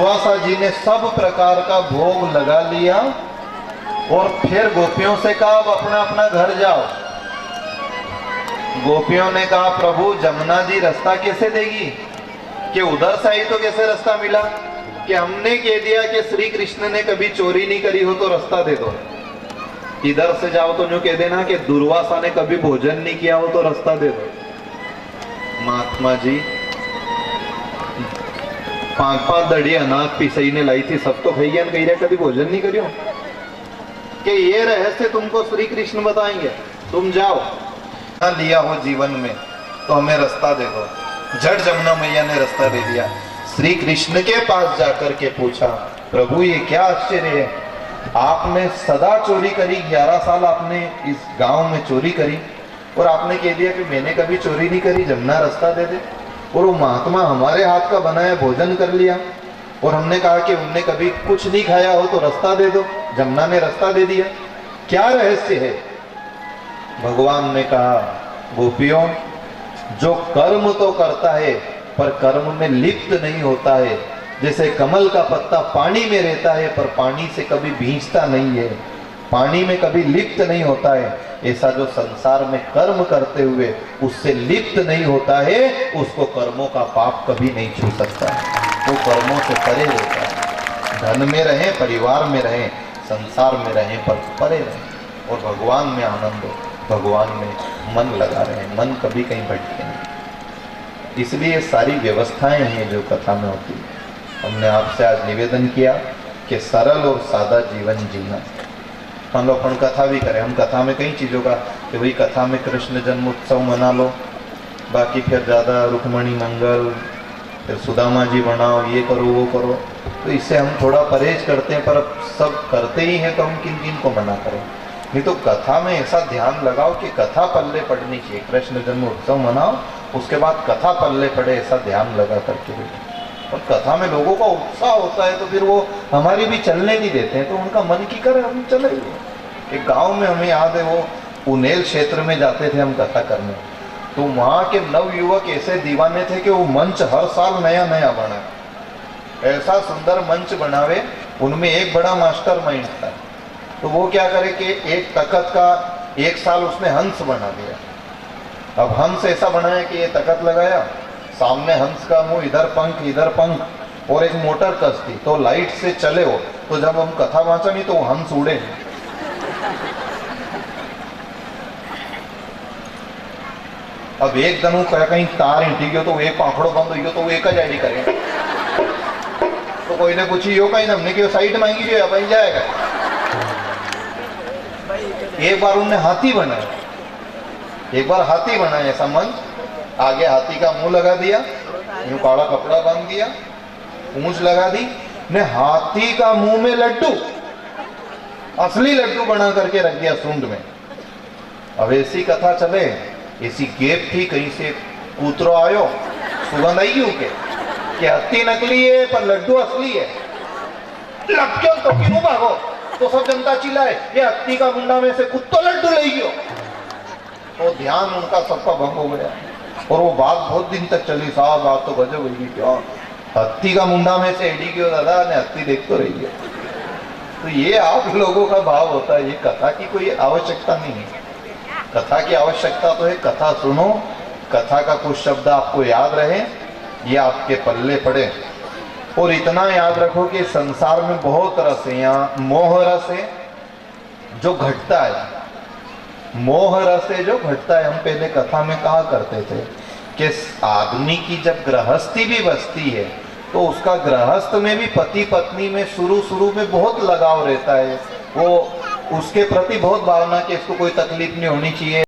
दुर्वासा जी ने सब प्रकार का भोग लगा लिया और फिर गोपियों से कहा अब अपना अपना घर जाओ। गोपियों ने कहा प्रभु जमुना जी रास्ता कैसे देगी, कि उधर से आई तो कैसे रास्ता मिला, कि हमने कह दिया कि श्री कृष्ण ने कभी चोरी नहीं करी हो तो रास्ता दे दो। इधर से जाओ तो यूं कह देना कि दुर्वासा ने कभी भोजन नहीं किया हो तो रास्ता दे दो। महात्मा जी 5-5 दड़ी अनाज पिसई ने लाई थी, सब तो भैया कह रहे कभी भोजन नहीं करियो, कि ये रहस्य तुमको श्री कृष्ण बताएंगे, तुम जाओ लिया हो जीवन में तो हमें रास्ता दे दो। झट जमुना मैया ने रास्ता दे दिया। श्री कृष्ण के पास जाकर के पूछा प्रभु ये क्या आश्चर्य है, आपने सदा चोरी करी, 11 साल आपने इस गांव में चोरी करी और आपने कह दिया कि मैंने कभी चोरी नहीं करी, जमुना रास्ता दे दे। और वो महात्मा हमारे हाथ का बनाया भोजन कर लिया और हमने कहा कि उनने कभी कुछ नहीं खाया हो तो रास्ता दे दो, जमुना ने रास्ता दे दिया, क्या रहस्य है। भगवान ने कहा गोपियों जो कर्म तो करता है पर कर्म में लिप्त नहीं होता है, जैसे कमल का पत्ता पानी में रहता है पर पानी से कभी भींचता नहीं है, पानी में कभी लिप्त नहीं होता है, ऐसा जो संसार में कर्म करते हुए उससे लिप्त नहीं होता है उसको कर्मों का पाप कभी नहीं छू सकता है, वो कर्मों से परे रहता है। धन में रहें, परिवार में रहें, संसार में रहें पर परे रहें और भगवान में आनंद हो, भगवान में मन लगा रहे, मन कभी कहीं भटके नहीं। इसलिए सारी व्यवस्थाएं हैं जो कथा में होती है। हमने आपसे आज निवेदन किया कि सरल और सादा जीवन जीना। हम लोग अपन कथा भी करें, हम कथा में कई चीज़ों का कि भाई कथा में कृष्ण जन्म उत्सव मना लो, बाकी फिर ज़्यादा रुक्मणी मंगल, फिर सुदामा जी बनाओ, ये करो वो करो, तो इससे हम थोड़ा परहेज करते हैं। पर अब सब करते ही हैं तो हम किन किन को मना करें। नहीं तो कथा में ऐसा ध्यान लगाओ कि कथा पल्ले पड़नी चाहिए, कृष्ण जन्म उत्सव मनाओ उसके बाद कथा पल्ले पड़े, ऐसा ध्यान लगा करके बैठो। और कथा में लोगों का उत्साह होता है तो फिर वो हमारी भी चलने नहीं देते हैं, तो उनका मन की करे हम चले। एक गांव में हमें याद है, वो उनेल क्षेत्र में जाते थे हम कथा करने, तो वहाँ के नव युवक ऐसे दीवाने थे कि वो मंच हर साल नया नया बना, ऐसा सुंदर मंच बनावे। उनमें एक बड़ा मास्टर माइंड था, तो वो क्या करे कि एक तखत का एक साल उसने हंस बना दिया। अब हंस ऐसा बनाया कि ये तखत लगाया, सामने हंस का मुंह, इधर पंख और एक मोटर कस थी, तो लाइट से चले हो, तो जब हम कथा वाचा नहीं तो वो हंस उड़े। अब एक दिन कहीं तार हिंटी गयो तो एक पाखड़ो बंद हो गयो तो वो एक ज आईडी करे, तो कोई ने पूछी यो कहीं हमने क्यों साइड मांगी जो अब जाएगा। एक बार उन्होंने हाथी बनाया, एक बार हाथी बनाया ऐसा मंच, आगे हाथी का मुंह लगा दिया, यूं काला कपड़ा बांध दिया, पूंछ लगा दी ने, हाथी का मुंह में लड्डू, असली लड्डू बना करके रख दिया सूंड में। अब ऐसी कथा चले, ऐसी गेप थी, कहीं से कूतरो आयो, सुगंध आई क्यों के कि हत्ती नकली है पर लड्डू असली है, लपक्यों तो क्यों भागो, तो सब जनता चिल्लाए ये हत्ती का मुंडा में से कुत्तो लड्डू ले गयो। तो ध्यान उनका सबका भंग हो गया और वो बात बहुत दिन तक चली, साहब बात तो गजब हुई, क्या हत्ती का मुंडा में से एडी क्यों दादा ने हत्ती देख तो रही है। तो ये आप लोगों का भाव होता है, ये कथा की कोई आवश्यकता नहीं है। कथा की आवश्यकता तो है कथा सुनो, कथा का कुछ शब्द आपको याद रहे, ये आपके पल्ले पड़े। और इतना याद रखो कि संसार में बहुत रस है, यहाँ मोह रस है जो घटता है, मोह रस है जो घटता है। हम पहले कथा में कहा करते थे कि आदमी की जब गृहस्थी भी बसती है तो उसका गृहस्थ में भी पति पत्नी में शुरू में बहुत लगाव रहता है, वो उसके प्रति बहुत भावना कि इसको कोई तकलीफ नहीं होनी चाहिए।